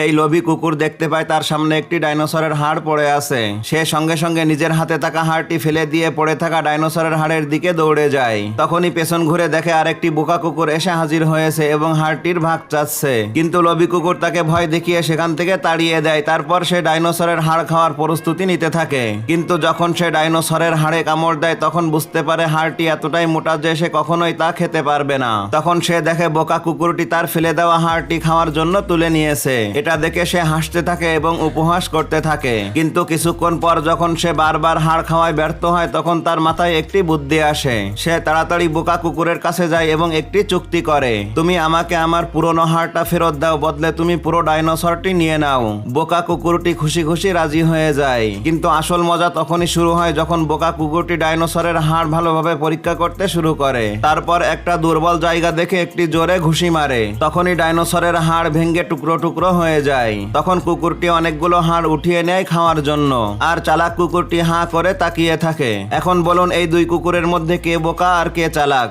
এই লোভী কুকুর দেখতে পায় তার সামনে একটি ডাইনোসরের হাড় পড়ে আছে। সে সঙ্গে সঙ্গে নিজের হাতে থাকা হাড়টি ফেলে দিয়ে পড়ে থাকা ডাইনোসরের হাড়ের দিকে দৌড়ে যায়। তখনই পেছন ঘুরে দেখে আরেকটি বোকা কুকুর এসে হাজির হয়েছে এবং হাড়টির ভাগ চাচ্ছে, কিন্তু লোভী কুকুর তাকে ভয় দেখিয়ে সেখান থেকে তাড়িয়ে দেয়। তারপর সে ডাইনোসরের হাড় খাওয়ার প্রস্তুতি নিতে থাকে, কিন্তু যখন সে ডাইনোসরের হাড়ে কামড় দেয় তখন বুঝতে পারে হাড়টি এতটাই মোটা যে সে কখনোই তা খেতে পারবে না। তখন সে দেখে বোকা কুকুরটি তার ফেলে দেওয়া হাড়টি খাওয়ার জন্য তুলে নিয়েছে। এটা দেখে সে হাসতে থাকে এবং উপহাস করতে থাকে, কিন্তু কিছুক্ষণ পর যখন সে বারবার হাড় খাওয়ায় ব্যর্থ হয় তখন তার মাথায় একটি বুদ্ধি আসে। সে তাড়াতাড়ি বোকা কুকুরের কাছে যায় এবং একটি চুক্তি করে, তুমি আমাকে আমার পুরনো হাড়টা ফেরত দাও, বদলে তুমি পুরো ডাইনোসরটি নিয়ে নাও। বোকা কুকুরটি খুশি খুশি রাজি হয়ে যায়, কিন্তু আসল মজা তখনই শুরু হয় যখন বোকা কুকুরটি ডাইনোসরের হাড় ভালোভাবে পরীক্ষা করতে শুরু করে। তারপর একটা দুর্বল জায়গা দেখে একটি জোরে ঘুষি মারে। তখনই ডাইনোসরের হাড় ভেঙে টুকরো টুকরো হয়ে যায়। তখন কুকুরটি অনেকগুলো হাড় উঠিয়ে নেয় খাওয়ার জন্য, আর চালাক কুকুরটি হাঁ করে তাকিয়ে থাকে। এখন বলুন, এই দুই কুকুরের মধ্যে কে বোকা আর কে চালাক?